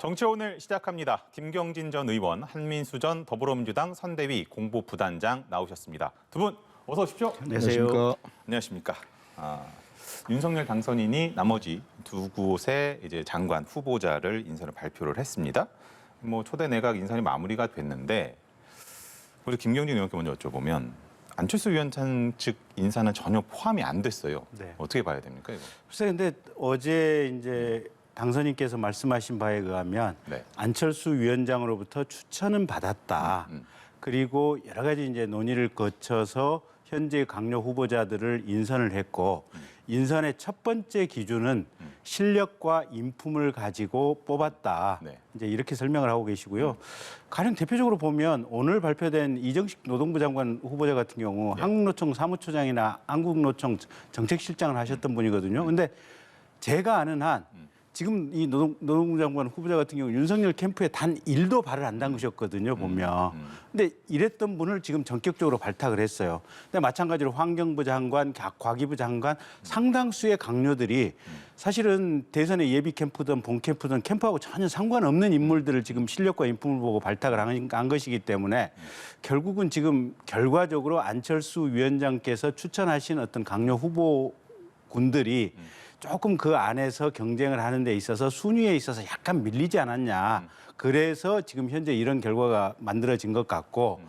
정치 오늘 시작합니다. 김경진 전 의원, 한민수 전 더불어민주당 선대위 공보부단장 나오셨습니다. 두 분 어서 오십시오. 안녕하세요. 안녕하십니까. 윤석열 당선인이 나머지 두 곳의 이제 장관 후보자를 인선을 발표를 했습니다. 초대 내각 인선이 마무리가 됐는데 우리 김경진 의원께 먼저 여쭤보면 안철수 위원장 측 인사는 전혀 포함이 안 됐어요. 네. 어떻게 봐야 됩니까, 이거? 글쎄, 근데 어제 이제 당선인께서 말씀하신 바에 의하면 네. 안철수 위원장으로부터 추천은 받았다. 그리고 여러 가지 이제 논의를 거쳐서 현재 강력 후보자들을 인선을 했고 인선의 첫 번째 기준은 실력과 인품을 가지고 뽑았다. 네. 이제 이렇게 설명을 하고 계시고요. 가령 대표적으로 보면 오늘 발표된 이정식 노동부 장관 후보자 같은 경우 한국노총 사무처장이나 한국노총 정책실장을 하셨던 분이거든요. 근데 제가 아는 한 지금 이 노동부 장관 후보자 같은 경우 윤석열 캠프에 단 1도 발을 안 담그셨거든요, 보면. 근데 이랬던 분을 지금 전격적으로 발탁을 했어요. 근데 마찬가지로 환경부 장관, 과기부 장관 상당수의 강요들이 사실은 대선의 예비 캠프든 본 캠프든 캠프하고 전혀 상관없는 인물들을 지금 실력과 인품을 보고 발탁을 한 것이기 때문에 결국은 지금 결과적으로 안철수 위원장께서 추천하신 어떤 강요 후보군들이 조금 그 안에서 경쟁을 하는 데 있어서 순위에 있어서 약간 밀리지 않았냐. 그래서 지금 현재 이런 결과가 만들어진 것 같고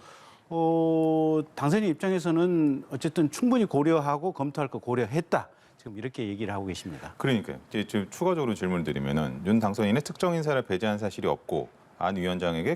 당선인 입장에서는 어쨌든 충분히 고려하고 검토할 거 고려했다. 지금 이렇게 얘기를 하고 계십니다. 그러니까요. 이제 추가적으로 질문을 드리면은 윤 당선인의 특정 인사를 배제한 사실이 없고 안 위원장에게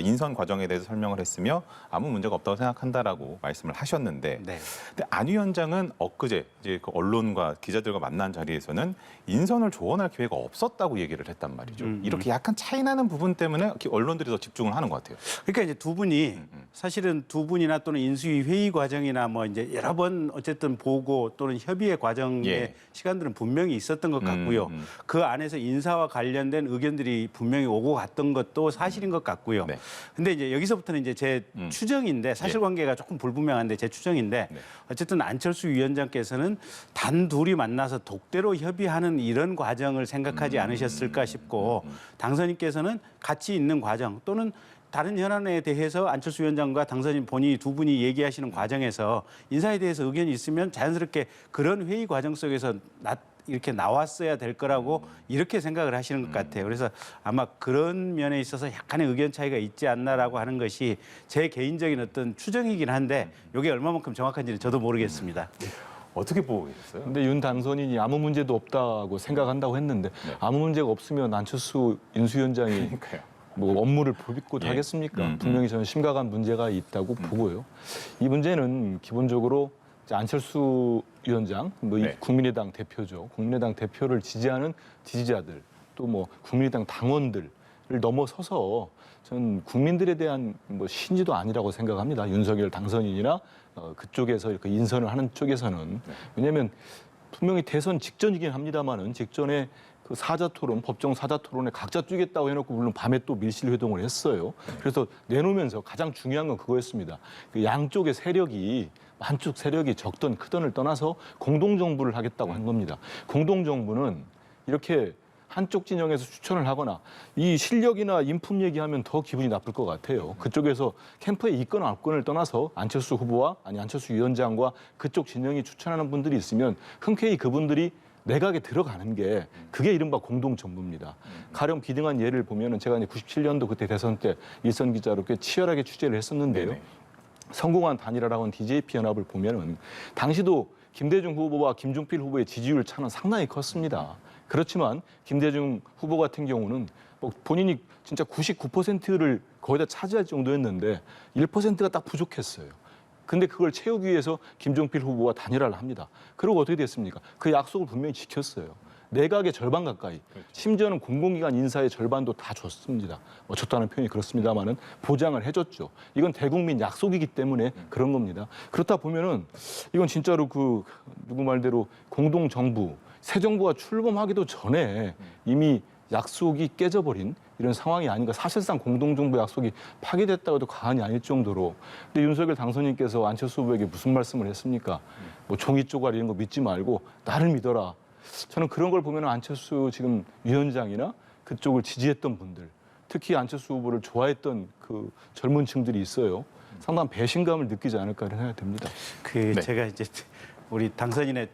인선 과정에 대해서 설명을 했으며 아무 문제가 없다고 생각한다라고 말씀을 하셨는데, 네. 근데 안 위원장은 엊그제 이제 그 언론과 기자들과 만난 자리에서는 인선을 조언할 기회가 없었다고 얘기를 했단 말이죠. 이렇게 약간 차이나는 부분 때문에 언론들이 더 집중을 하는 것 같아요. 그러니까 이제 두 분이 사실은 두 분이나 또는 인수위 회의 과정이나 뭐 이제 여러 번 어쨌든 보고 또는 협의의 과정의 시간들은 분명히 있었던 것 같고요. 그 안에서 인사와 관련된 의견들이 분명히 오고 갔던 것도 사실인 것 같고요. 네. 근데 이제 여기서부터는 이제 제 추정인데 사실관계가 조금 불분명한데 제 추정인데 어쨌든 안철수 위원장께서는 단 둘이 만나서 독대로 협의하는 이런 과정을 생각하지 않으셨을까 싶고 당선인께서는 같이 있는 과정 또는 다른 현안에 대해서 안철수 위원장과 당선인 본인이 두 분이 얘기하시는 과정에서 인사에 대해서 의견이 있으면 자연스럽게 그런 회의 과정 속에서 이렇게 나왔어야 될 거라고 이렇게 생각을 하시는 것 같아요. 그래서 아마 그런 면에 있어서 약간의 의견 차이가 있지 않나라고 하는 것이 제 개인적인 어떤 추정이긴 한데 이게 얼마만큼 정확한지는 저도 모르겠습니다. 어떻게 보고 계셨어요? 근데 윤 당선인이 아무 문제도 없다고 생각한다고 했는데 아무 문제가 없으면 안철수 인수위원장이 그러니까요. 뭐 업무를 비꼬도 하겠습니까? 분명히 저는 심각한 문제가 있다고 보고요. 이 문제는 기본적으로 안철수 위원장, 이 국민의당 대표죠. 국민의당 대표를 지지하는 지지자들, 또 뭐 국민의당 당원들을 넘어서서 저는 국민들에 대한 신지도 아니라고 생각합니다. 윤석열 당선인이나 그쪽에서 이렇게 인선을 하는 쪽에서는. 왜냐하면 분명히 대선 직전이긴 합니다만은 직전에 그 사자토론, 법정 사자토론에 각자 뛰겠다고 해놓고 물론 밤에 또 밀실회동을 했어요. 그래서 내놓으면서 가장 중요한 건 그거였습니다. 그 양쪽의 세력이 한쪽 세력이 적든 크든을 떠나서 공동정부를 하겠다고 한 겁니다. 공동정부는 이렇게 한쪽 진영에서 추천을 하거나 이 실력이나 인품 얘기하면 더 기분이 나쁠 것 같아요. 그쪽에서 캠프에 있거나 없거나를 떠나서 안철수 후보와 안철수 위원장과 그쪽 진영이 추천하는 분들이 있으면 흔쾌히 그분들이 내각에 들어가는 게 그게 이른바 공동정부입니다. 가령 비등한 예를 보면은 제가 이제 97년도 그때 대선 때 일선 기자로 꽤 치열하게 취재를 했었는데요. 네네. 성공한 단일화라고 하는 DJP 연합을 보면은 당시도 김대중 후보와 김종필 후보의 지지율 차는 상당히 컸습니다. 그렇지만 김대중 후보 같은 경우는 본인이 진짜 99%를 거의 다 차지할 정도였는데 1%가 딱 부족했어요. 근데 그걸 채우기 위해서 김종필 후보와 단일화를 합니다. 그리고 어떻게 됐습니까? 그 약속을 분명히 지켰어요. 내각의 절반 가까이, 심지어는 공공기관 인사의 절반도 다 줬습니다. 줬다는 표현이 그렇습니다만은 보장을 해줬죠. 이건 대국민 약속이기 때문에 그런 겁니다. 그렇다 보면은 이건 진짜로 그 누구 말대로 공동정부, 새 정부가 출범하기도 전에 이미 약속이 깨져버린 이런 상황이 아닌가. 사실상 공동정부 약속이 파기됐다고 해도 과언이 아닐 정도로. 근데 윤석열 당선인께서 안철수 후보에게 무슨 말씀을 했습니까? 뭐 종이 쪼가리 이런 거 믿지 말고 나를 믿어라. 저는 그런 걸 보면 안철수 지금 위원장이나 그쪽을 지지했던 분들, 특히 안철수 후보를 좋아했던 그 젊은 층들이 있어요. 상당한 배신감을 느끼지 않을까 이런 생각이 듭니다. 네. 제가 이제 우리 당선인의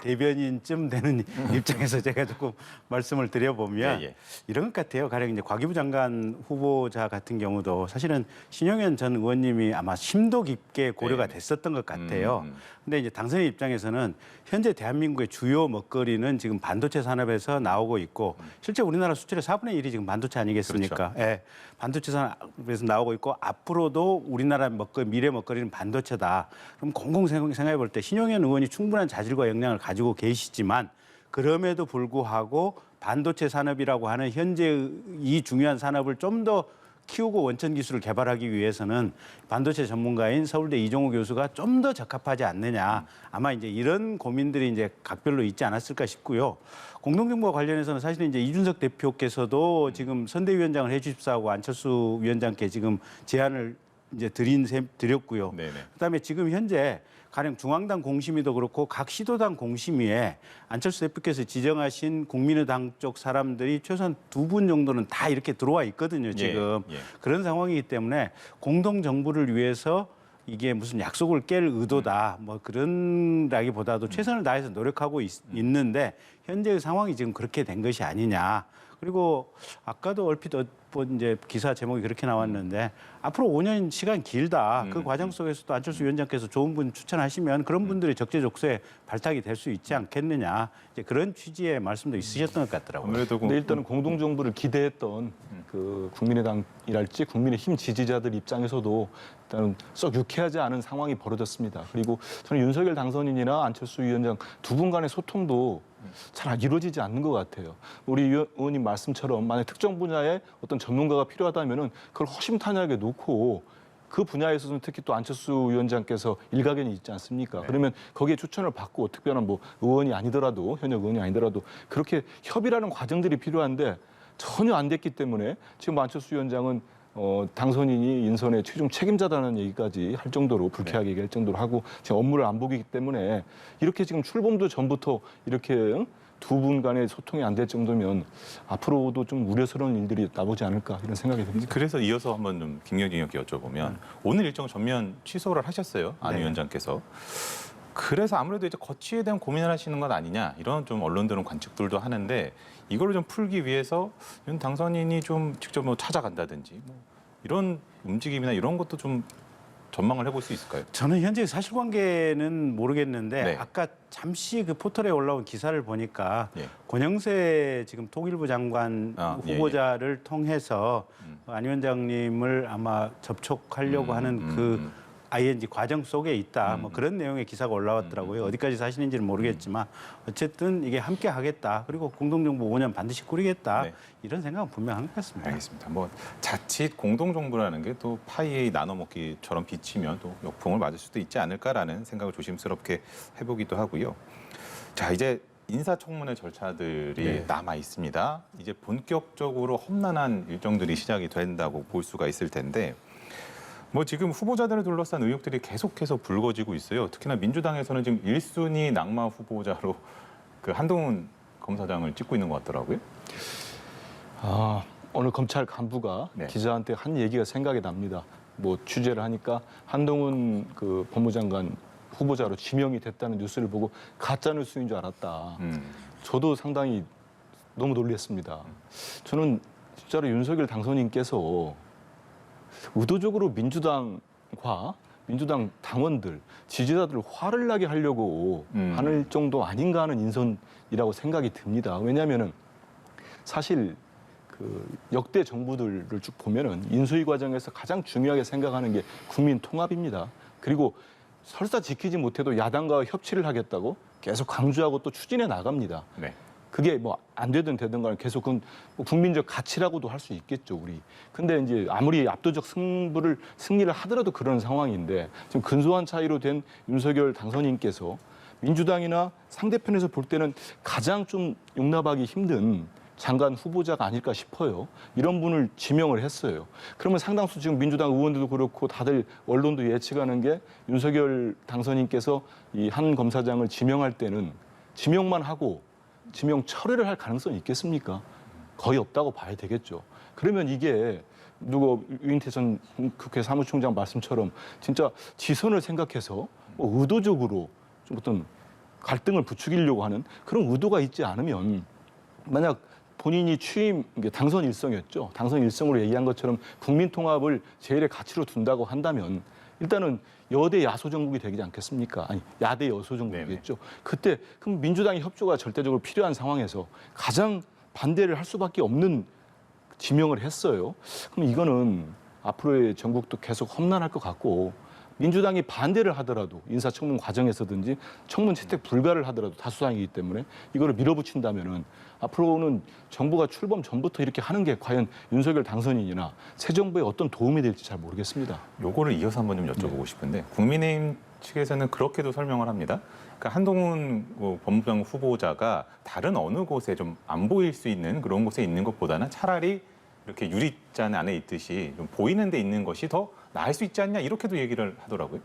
대변인쯤 되는 입장에서 제가 조금 말씀을 드려보면 예, 예. 이런 것 같아요. 가령 이제 과기부 장관 후보자 같은 경우도 사실은 신용현 전 의원님이 아마 심도 깊게 고려가 네. 됐었던 것 같아요. 근데 이제 당선인 입장에서는 현재 대한민국의 주요 먹거리는 지금 반도체 산업에서 나오고 있고 실제 우리나라 수출의 4분의 1이 지금 반도체 아니겠습니까? 그렇죠. 예, 반도체 산업에서 나오고 있고 앞으로도 우리나라 미래 먹거리는 반도체다. 그럼 공공 생각해 볼 때 신용현 의원이 충분한 자질과 역량을 가지고 계시지만 그럼에도 불구하고 반도체 산업이라고 하는 현재 이 중요한 산업을 좀 더 키우고 원천 기술을 개발하기 위해서는 반도체 전문가인 서울대 이종호 교수가 좀 더 적합하지 않느냐. 아마 이제 이런 고민들이 이제 각별로 있지 않았을까 싶고요. 공동정부와 관련해서는 사실은 이제 이준석 대표께서도 지금 선대위원장을 해주십사하고 안철수 위원장께 지금 제안을 이제 드렸고요. 네네. 그다음에 지금 현재 가령 중앙당 공심위도 그렇고 각 시도당 공심위에 안철수 대표께서 지정하신 국민의당 쪽 사람들이 최소한 2분 정도는 다 이렇게 들어와 있거든요, 지금. 예. 그런 상황이기 때문에 공동 정부를 위해서 이게 무슨 약속을 깰 의도다, 뭐 그런라기보다도 최선을 다해서 노력하고 있는데 현재의 상황이 지금 그렇게 된 것이 아니냐. 그리고 아까도 얼핏 이제 기사 제목이 그렇게 나왔는데 앞으로 5년 시간 길다. 그 과정 속에서도 안철수 위원장께서 좋은 분 추천하시면 그런 분들이 적재적소에 발탁이 될 수 있지 않겠느냐. 이제 그런 취지의 말씀도 있으셨던 것 같더라고요. 아무래도 근데 일단은 공동정부를 기대했던 그 국민의당이랄지 국민의힘 지지자들 입장에서도 일단은 썩 유쾌하지 않은 상황이 벌어졌습니다. 그리고 저는 윤석열 당선인이나 안철수 위원장 두 분 간의 소통도 잘 이루어지지 않는 것 같아요. 우리 의원님 말씀처럼 만약 특정 분야에 어떤 전문가가 필요하다면은 그걸 허심탄회하게 놓고 그 분야에 있어서는 특히 또 안철수 위원장께서 일가견이 있지 않습니까? 네. 그러면 거기에 추천을 받고 특별한 뭐 의원이 아니더라도 현역 의원이 아니더라도 그렇게 협의라는 과정들이 필요한데 전혀 안 됐기 때문에 지금 안철수 위원장은 당선인이 인선의 최종 책임자다는 얘기까지 할 정도로 불쾌하게 얘기할 정도로 하고 지금 업무를 안 보기 때문에 이렇게 지금 출범도 전부터 이렇게 두 분 간의 소통이 안 될 정도면 앞으로도 좀 우려스러운 일들이 나오지 않을까 이런 생각이 듭니다. 그래서 이어서 한번 좀 김경진님께 여쭤보면 오늘 일정 전면 취소를 하셨어요. 안 네. 위원장께서. 그래서 아무래도 이제 거취에 대한 고민을 하시는 것 아니냐 이런 좀 언론들은 관측들도 하는데 이거를 좀 풀기 위해서 윤 당선인이 좀 직접 뭐 찾아간다든지 뭐 이런 움직임이나 이런 것도 좀 전망을 해볼 수 있을까요? 저는 현재 사실관계는 모르겠는데 네. 아까 잠시 그 포털에 올라온 기사를 보니까 예. 권영세 지금 통일부 장관 예, 후보자를 통해서 안 위원장님을 아마 접촉하려고 하는 그 ING 과정 속에 있다. 뭐 그런 내용의 기사가 올라왔더라고요. 어디까지 사실인지는 모르겠지만 어쨌든 이게 함께 하겠다. 그리고 공동정부 5년 반드시 꾸리겠다. 네. 이런 생각은 분명한 것 같습니다. 알겠습니다. 뭐 자칫 공동정부라는 게 또 파이 나눠먹기처럼 비치면 또 역풍을 맞을 수도 있지 않을까라는 생각을 조심스럽게 해보기도 하고요. 자, 이제 인사청문회 절차들이 네. 남아 있습니다. 이제 본격적으로 험난한 일정들이 시작이 된다고 볼 수가 있을 텐데 뭐 지금 후보자들을 둘러싼 의혹들이 계속해서 불거지고 있어요. 특히나 민주당에서는 지금 1순위 낙마 후보자로 그 한동훈 검사장을 찍고 있는 것 같더라고요. 오늘 검찰 간부가 네. 기자한테 한 얘기가 생각이 납니다. 뭐 취재를 하니까 한동훈 그 법무장관 후보자로 지명이 됐다는 뉴스를 보고 가짜 뉴스인 줄 알았다. 저도 상당히 너무 놀랐습니다. 저는 진짜로 윤석열 당선인께서 의도적으로 민주당과 민주당 당원들, 지지자들 화를 나게 하려고 하는 정도 아닌가 하는 인선이라고 생각이 듭니다. 왜냐하면은 사실 그 역대 정부들을 쭉 보면은 인수위 과정에서 가장 중요하게 생각하는 게 국민 통합입니다. 그리고 설사 지키지 못해도 야당과 협치를 하겠다고 계속 강조하고 또 추진해 나갑니다. 네. 그게 뭐 안 되든 되든 간에 계속 그건 국민적 가치라고도 할 수 있겠죠, 우리. 근데 이제 아무리 압도적 승리를 하더라도 그런 상황인데 지금 근소한 차이로 된 윤석열 당선인께서 민주당이나 상대편에서 볼 때는 가장 좀 용납하기 힘든 장관 후보자가 아닐까 싶어요. 이런 분을 지명을 했어요. 그러면 상당수 지금 민주당 의원들도 그렇고 다들 언론도 예측하는 게 윤석열 당선인께서 이 한 검사장을 지명할 때는 지명만 하고 지명 철회를 할 가능성이 있겠습니까? 거의 없다고 봐야 되겠죠. 그러면 이게 누구 유인태 전 국회 사무총장 말씀처럼 진짜 지선을 생각해서 뭐 의도적으로 좀 어떤 갈등을 부추기려고 하는 그런 의도가 있지 않으면 만약 본인이 취임 당선 일성이었죠. 당선 일성으로 얘기한 것처럼 국민 통합을 제일의 가치로 둔다고 한다면 일단은 여대 야소 정국이 되지 않겠습니까? 아니 야대 여소 정국이겠죠. 그때 그럼 민주당의 협조가 절대적으로 필요한 상황에서 가장 반대를 할 수밖에 없는 지명을 했어요. 그럼 이거는 앞으로의 전국도 계속 험난할 것 같고 민주당이 반대를 하더라도 인사청문 과정에서든지 청문 채택 불가를 하더라도 다수당이기 때문에 이거를 밀어붙인다면은 앞으로는 정부가 출범 전부터 이렇게 하는 게 과연 윤석열 당선인이나 새 정부에 어떤 도움이 될지 잘 모르겠습니다. 요거를 이어서 한번 좀 여쭤보고 싶은데 국민의힘 측에서는 그렇게도 설명을 합니다. 그러니까 한동훈 법무부 후보자가 다른 어느 곳에 좀 안 보일 수 있는 그런 곳에 있는 것보다는 차라리 이렇게 유리잔 안에 있듯이 좀 보이는 데 있는 것이 더 나을 수 있지 않냐 이렇게도 얘기를 하더라고요.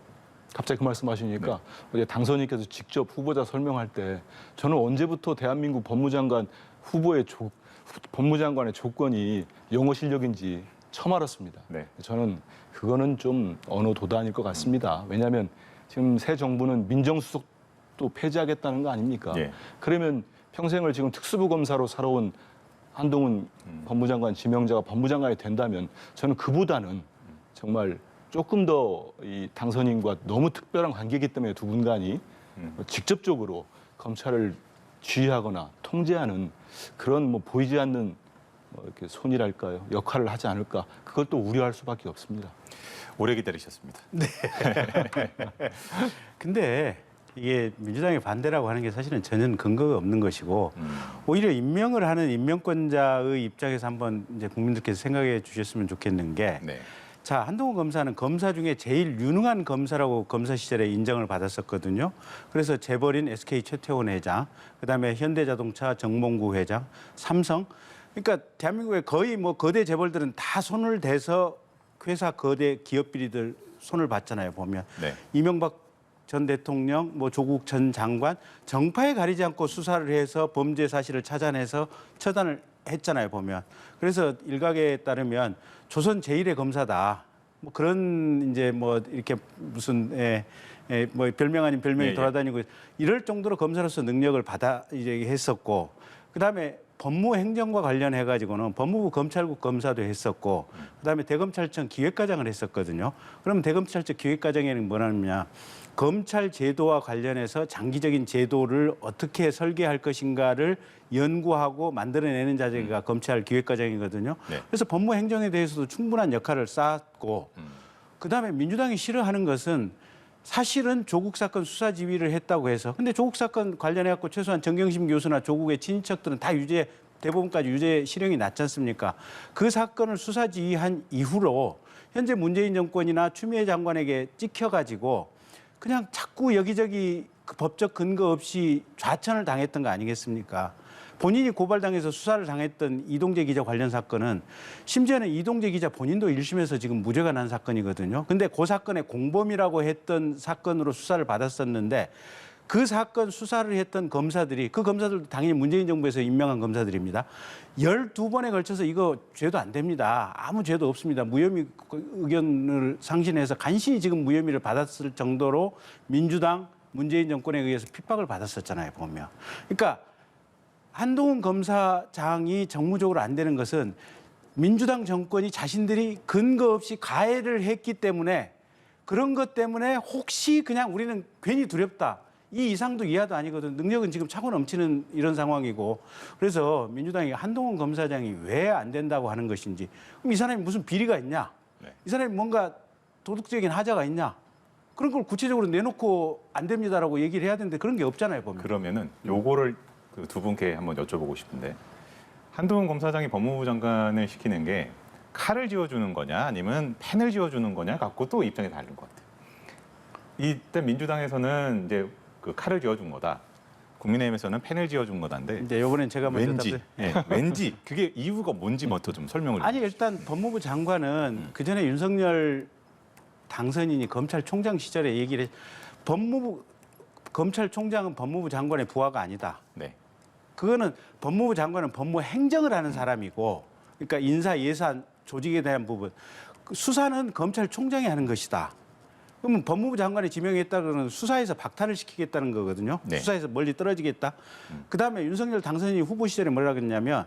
갑자기 그 말씀하시니까 어제 당선인께서 직접 후보자 설명할 때 저는 언제부터 대한민국 법무장관 후보의 법무장관의 조건이 영어 실력인지 처음 알았습니다. 네. 저는 그거는 좀 언어 도단일 것 같습니다. 왜냐하면 지금 새 정부는 민정수석도 폐지하겠다는 거 아닙니까? 예. 그러면 평생을 지금 특수부 검사로 살아온 한동훈 법무장관 지명자가 법무장관이 된다면 저는 그보다는 정말 조금 더 이 당선인과 너무 특별한 관계이기 때문에 두 분간이 직접적으로 검찰을 지휘하거나 통제하는 그런 뭐 보이지 않는 뭐 이렇게 손이랄까요 역할을 하지 않을까 그걸 또 우려할 수밖에 없습니다. 오래 기다리셨습니다. 근데 이게 민주당의 반대라고 하는 게 사실은 전혀 근거가 없는 것이고 오히려 임명을 하는 임명권자의 입장에서 한번 이제 국민들께서 생각해 주셨으면 좋겠는 게 네. 자, 한동훈 검사는 검사 중에 제일 유능한 검사라고 검사 시절에 인정을 받았었거든요. 그래서 재벌인 SK 최태원 회장, 그다음에 현대자동차 정몽구 회장, 삼성. 그러니까 대한민국의 거의 뭐 거대 재벌들은 다 손을 대서 회사 거대 기업 비리들 손을 봤잖아요, 보면. 네. 이명박 전 대통령, 뭐 조국 전 장관 정파에 가리지 않고 수사를 해서 범죄 사실을 찾아내서 처단을 했잖아요, 보면. 그래서 일각에 따르면 조선 제1의 검사다. 뭐 그런 이제 뭐 이렇게 무슨 뭐 별명 아닌 별명이 돌아다니고 이럴 정도로 검사로서 능력을 받아 이제 했었고 그다음에 법무행정과 관련해 가지고는 법무부 검찰국 검사도 했었고 그다음에 대검찰청 기획과장을 했었거든요. 그러면 대검찰청 기획과장에는 뭐냐면 검찰 제도와 관련해서 장기적인 제도를 어떻게 설계할 것인가를 연구하고 만들어내는 자세가 검찰 기획과장이거든요. 네. 그래서 법무행정에 대해서도 충분한 역할을 쌓았고 그다음에 민주당이 싫어하는 것은 사실은 조국 사건 수사 지휘를 했다고 해서 근데 조국 사건 관련해 갖고 최소한 정경심 교수나 조국의 친인척들은 다 유죄 대법원까지 유죄 실형이 났지 않습니까? 그 사건을 수사 지휘한 이후로 현재 문재인 정권이나 추미애 장관에게 찍혀가지고 그냥 자꾸 여기저기 그 법적 근거 없이 좌천을 당했던 거 아니겠습니까? 본인이 고발당해서 수사를 당했던 이동재 기자 관련 사건은 심지어는 이동재 기자 본인도 1심에서 지금 무죄가 난 사건이거든요. 근데 그 사건의 공범이라고 했던 사건으로 수사를 받았었는데 그 사건 수사를 했던 검사들이 그 검사들도 당연히 문재인 정부에서 임명한 검사들입니다. 12번에 걸쳐서 이거 죄도 안 됩니다. 아무 죄도 없습니다. 무혐의 의견을 상신해서 간신히 지금 무혐의를 받았을 정도로 민주당 문재인 정권에 의해서 핍박을 받았었잖아요, 보면. 그러니까 한동훈 검사장이 정무적으로 안 되는 것은 민주당 정권이 자신들이 근거 없이 가해를 했기 때문에 그런 것 때문에 혹시 그냥 우리는 괜히 두렵다. 이 이상도 이하도 아니거든. 능력은 지금 차고 넘치는 이런 상황이고. 그래서 민주당이 한동훈 검사장이 왜 안 된다고 하는 것인지. 그럼 이 사람이 무슨 비리가 있냐? 네. 이 사람이 뭔가 도덕적인 하자가 있냐? 그런 걸 구체적으로 내놓고 안 됩니다라고 얘기를 해야 되는데 그런 게 없잖아요, 보면. 그러면은 요거를 그 두 분께 한번 여쭤보고 싶은데 한동훈 검사장이 법무부 장관을 시키는 게 칼을 쥐어주는 거냐 아니면 펜을 쥐어주는 거냐 갖고 또 입장이 다른 것 같아요. 이때 민주당에서는 이제 그 칼을 쥐어준 거다. 국민의힘에서는 펜을 쥐어준 거다인데 이제 이번엔 제가 먼저 왠지 왠지 그게 이유가 뭔지 먼저 좀 설명을 아니 일단 법무부 장관은 그 전에 윤석열 당선인이 검찰총장 시절에 얘기를 법무부 검찰총장은 법무부 장관의 부하가 아니다. 네. 그거는 법무부 장관은 법무 행정을 하는 사람이고, 그러니까 인사, 예산, 조직에 대한 부분. 수사는 검찰총장이 하는 것이다. 그러면 법무부 장관이 지명했다 그러면 수사에서 박탈을 시키겠다는 거거든요. 네. 수사에서 멀리 떨어지겠다. 그다음에 윤석열 당선인이 후보 시절에 뭐라 그랬냐면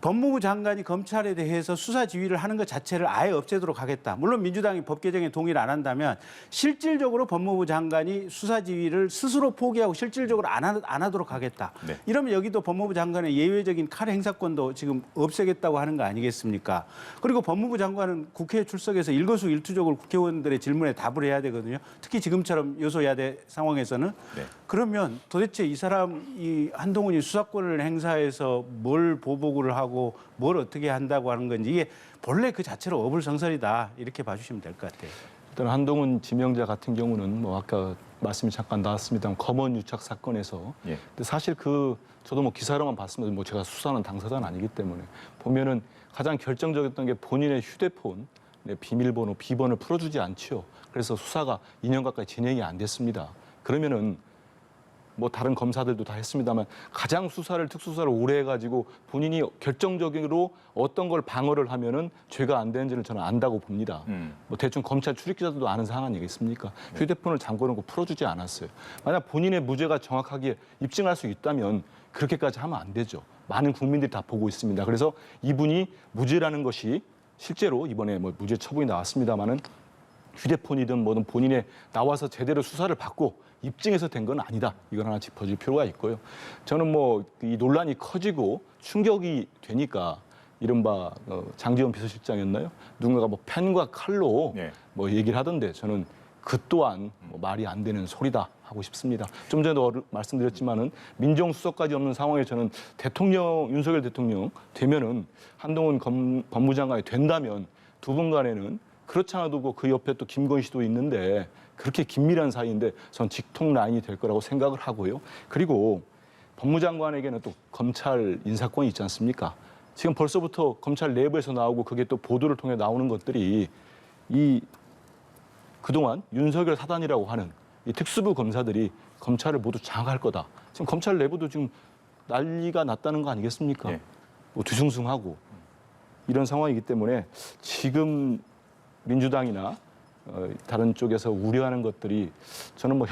법무부 장관이 검찰에 대해서 수사 지휘를 하는 것 자체를 아예 없애도록 하겠다. 물론 민주당이 법 개정에 동의를 안 한다면 실질적으로 법무부 장관이 수사 지휘를 스스로 포기하고 실질적으로 안 하도록 하겠다. 네. 이러면 여기도 법무부 장관의 예외적인 칼 행사권도 지금 없애겠다고 하는 거 아니겠습니까? 그리고 법무부 장관은 국회에 출석해서 일거수일투족을 국회의원들의 질문에 답을 해야 되거든요. 특히 지금처럼 여소야대 상황에서는. 네. 그러면 도대체 이 사람, 이 한동훈이 수사권을 행사해서 뭘 보복을 하고 뭘 어떻게 한다고 하는 건지 이게 본래 그 자체로 어불성설이다 이렇게 봐주시면 될 것 같아요. 일단 한동훈 지명자 같은 경우는 뭐 아까 말씀이 잠깐 나왔습니다만 검언 유착 사건에서 예. 근데 사실 저도 뭐 기사로만 봤으면 뭐 제가 수사하는 당사자는 아니기 때문에 보면은 가장 결정적이었던 게 본인의 휴대폰 비밀번호 비번을 풀어주지 않지요. 그래서 수사가 2년 가까이 진행이 안 됐습니다. 그러면은 뭐 다른 검사들도 다 했습니다만 가장 특수수사를 오래 해가지고 본인이 결정적으로 어떤 걸 방어를 하면은 죄가 안 되는지를 저는 안다고 봅니다. 뭐 대충 검찰 출입기자들도 아는 사항 아니겠습니까? 휴대폰을 잠궈놓고 풀어주지 않았어요. 만약 본인의 무죄가 정확하게 입증할 수 있다면 그렇게까지 하면 안 되죠. 많은 국민들이 다 보고 있습니다. 그래서 이분이 무죄라는 것이 실제로 이번에 뭐 무죄 처분이 나왔습니다마는 휴대폰이든 뭐든 본인의 나와서 제대로 수사를 받고 입증해서 된 건 아니다. 이걸 하나 짚어줄 필요가 있고요. 저는 뭐 이 논란이 커지고 충격이 되니까 이른바 장지원 비서실장이었나요? 누군가가 뭐 펜과 칼로 네. 뭐 얘기를 하던데 저는 그 또한 뭐 말이 안 되는 소리다 하고 싶습니다. 좀 전에도 말씀드렸지만은 민정수석까지 없는 상황에 저는 윤석열 대통령 되면은 한동훈 법무장관이 된다면 두 분 간에는 그렇지 않아도 그 옆에 또 김건희 씨도 있는데 그렇게 긴밀한 사이인데 전 직통 라인이 될 거라고 생각을 하고요. 그리고 법무장관에게는 또 검찰 인사권이 있지 않습니까? 지금 벌써부터 검찰 내부에서 나오고 그게 또 보도를 통해 나오는 것들이 그동안 윤석열 사단이라고 하는 이 특수부 검사들이 검찰을 모두 장악할 거다. 지금 검찰 내부도 지금 난리가 났다는 거 아니겠습니까? 네. 뭐 뒤숭숭하고 이런 상황이기 때문에 지금 민주당이나 다른 쪽에서 우려하는 것들이 저는 뭐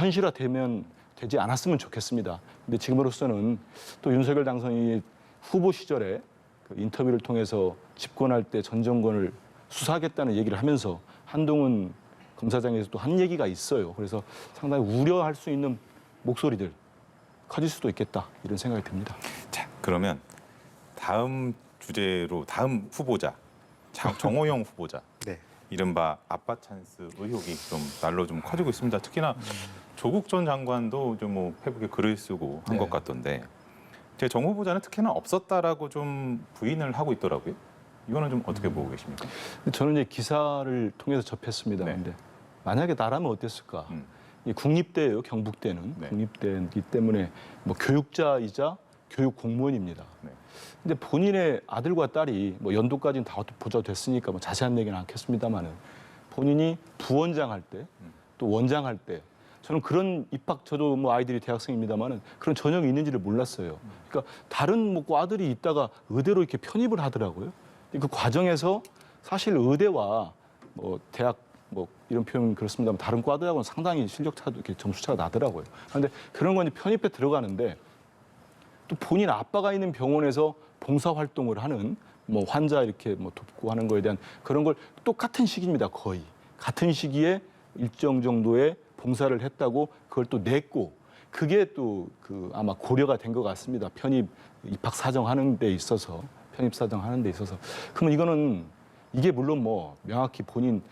되지 않았으면 좋겠습니다. 근데 지금으로서는 또 윤석열 당선인이 후보 시절에 그 인터뷰를 통해서 집권할 때 전 정권을 수사하겠다는 얘기를 하면서 한동훈 검사장에서 또 한 얘기가 있어요. 그래서 상당히 우려할 수 있는 목소리들 커질 수도 있겠다 이런 생각이 듭니다. 자, 그러면 다음 주제로 다음 후보자 정호영 후보자. 네. 이른바 아빠 찬스 의혹이 좀 날로 좀 커지고 있습니다. 특히나 조국 전 장관도 좀 뭐 페북에 글을 쓰고 한 것 네. 같던데 제 정 후보자는 특혜는 없었다라고 좀 부인을 하고 있더라고요. 이거는 좀 어떻게 보고 계십니까? 저는 이제 기사를 통해서 접했습니다. 네. 근데 만약에 나라면 어땠을까? 이 국립대예요, 경북대는. 네. 국립대이기 때문에 뭐 교육자이자 교육 공무원입니다. 네. 근데 본인의 아들과 딸이 뭐 연도까지는 다 보좌 됐으니까 뭐 자세한 얘기는 않겠습니다만은 본인이 부원장 할 때 또 원장 할 때 저는 그런 저도 뭐 아이들이 대학생입니다만은 그런 전형이 있는지를 몰랐어요. 그러니까 다른 뭐 과들이 있다가 의대로 이렇게 편입을 하더라고요. 그 과정에서 사실 의대와 뭐 대학 뭐 이런 표현 그렇습니다만 다른 과들하고는 상당히 실력 차도 이렇게 점수 차가 나더라고요. 그런데 그런 건 편입에 들어가는데 또 본인 아빠가 있는 병원에서 봉사 활동을 하는 뭐 환자 이렇게 뭐 돕고 하는 거에 대한 그런 걸 똑같은 시기입니다. 거의 같은 시기에 일정 정도의 봉사를 했다고 그걸 또 냈고 그게 또 아마 고려가 된 것 같습니다. 입학 사정하는 데 있어서 편입 사정하는 데 있어서 그러면 이거는 이게 물론 뭐 명확히 본인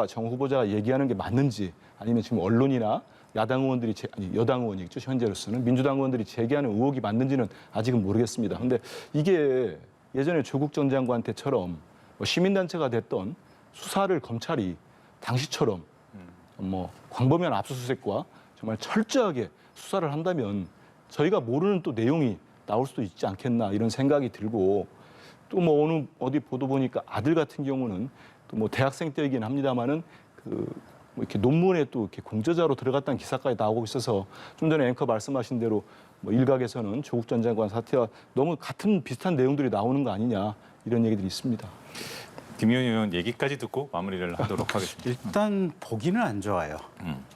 정 후보자가 얘기하는 게 맞는지 아니면 지금 언론이나 여당 의원이겠죠. 현재로서는 민주당 의원들이 제기하는 의혹이 맞는지는 아직은 모르겠습니다. 그런데 이게 예전에 조국 전 장관 때처럼 뭐 시민단체가 됐던 수사를 검찰이 당시처럼 뭐 광범위한 압수수색과 정말 철저하게 수사를 한다면 저희가 모르는 또 내용이 나올 수도 있지 않겠나 이런 생각이 들고 또 뭐 어디 보도 보니까 아들 같은 경우는 또 뭐 대학생 때이긴 합니다만은 뭐 이렇게 논문에 또 이렇게 공저자로 들어갔다는 기사까지 나오고 있어서 좀 전에 앵커 말씀하신 대로 뭐 일각에서는 조국 전 장관 사태와 너무 같은 비슷한 내용들이 나오는 거 아니냐 이런 얘기들이 있습니다. 김의원 의원 얘기까지 듣고 마무리를 하도록 하겠습니다. 일단 보기는 안 좋아요.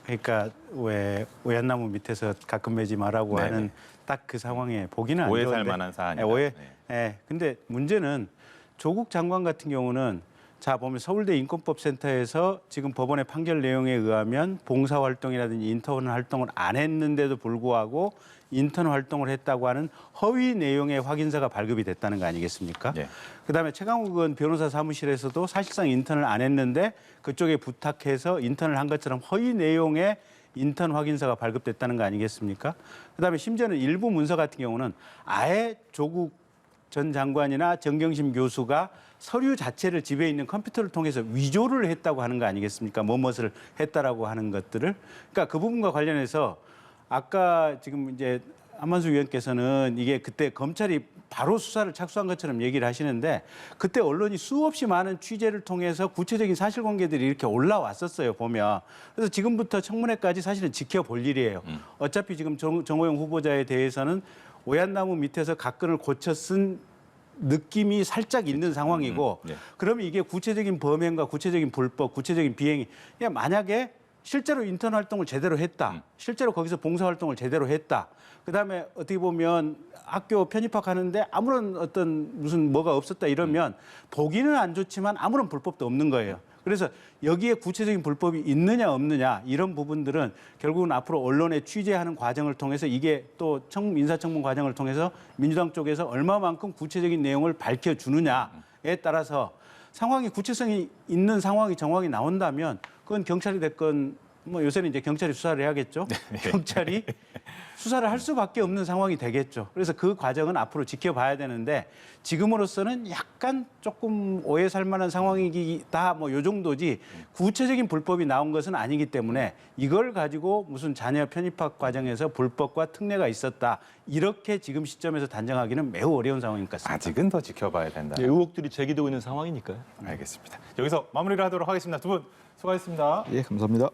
그러니까 왜 오얏나무 밑에서 가끔 매지 말라고 네네. 하는 딱 그 상황에 보기는 안 오해 좋은데. 살 만한 사안이다. 오해. 네. 예. 근데 문제는 조국 장관 같은 경우는 자 보면 서울대 인권법센터에서 지금 법원의 판결 내용에 의하면 봉사 활동이라든지 인턴 활동을 안 했는데도 불구하고 인턴 활동을 했다고 하는 허위 내용의 확인서가 발급이 됐다는 거 아니겠습니까? 네. 그다음에 최강욱 의원 변호사 사무실에서도 사실상 인턴을 안 했는데 그쪽에 부탁해서 인턴을 한 것처럼 허위 내용의 인턴 확인서가 발급됐다는 거 아니겠습니까? 그다음에 심지어는 일부 문서 같은 경우는 아예 조국 전 장관이나 정경심 교수가 서류 자체를 집에 있는 컴퓨터를 통해서 위조를 했다고 하는 거 아니겠습니까? 뭐뭇을 했다라고 하는 것들을. 그러니까 그 부분과 관련해서 아까 지금 이제 한만수 의원께서는 이게 그때 검찰이 바로 수사를 착수한 것처럼 얘기를 하시는데 그때 언론이 수없이 많은 취재를 통해서 구체적인 사실관계들이 이렇게 올라왔었어요, 보면. 그래서 지금부터 청문회까지 사실은 지켜볼 일이에요. 어차피 지금 정호영 후보자에 대해서는 오얏나무 밑에서 각근을 고쳐 쓴 느낌이 살짝 있는 상황이고 네. 그러면 이게 구체적인 범행과 구체적인 불법, 구체적인 비행이 그냥 만약에 실제로 인턴 활동을 제대로 했다. 실제로 거기서 봉사 활동을 제대로 했다. 그다음에 어떻게 보면 학교 편입학하는데 아무런 어떤 무슨 뭐가 없었다 이러면 보기는 안 좋지만 아무런 불법도 없는 거예요. 그래서 여기에 구체적인 불법이 있느냐 없느냐 이런 부분들은 결국은 앞으로 언론에 취재하는 과정을 통해서 이게 또 인사청문 과정을 통해서 민주당 쪽에서 얼마만큼 구체적인 내용을 밝혀주느냐에 따라서 상황이 구체성이 있는 상황이 정황이 나온다면 그건 경찰이 됐건 뭐 요새는 이제 경찰이 수사를 해야겠죠. 경찰이 수사를 할 수밖에 없는 상황이 되겠죠. 그래서 그 과정은 앞으로 지켜봐야 되는데 지금으로서는 약간 조금 오해 살 만한 상황이다 뭐 요 정도지 구체적인 불법이 나온 것은 아니기 때문에 이걸 가지고 무슨 자녀 편입학 과정에서 불법과 특례가 있었다 이렇게 지금 시점에서 단정하기는 매우 어려운 상황인 것 같습니다. 아직은 더 지켜봐야 된다. 네, 의혹들이 제기되고 있는 상황이니까요. 알겠습니다. 여기서 마무리를 하도록 하겠습니다. 두 분 수고하셨습니다. 예, 감사합니다.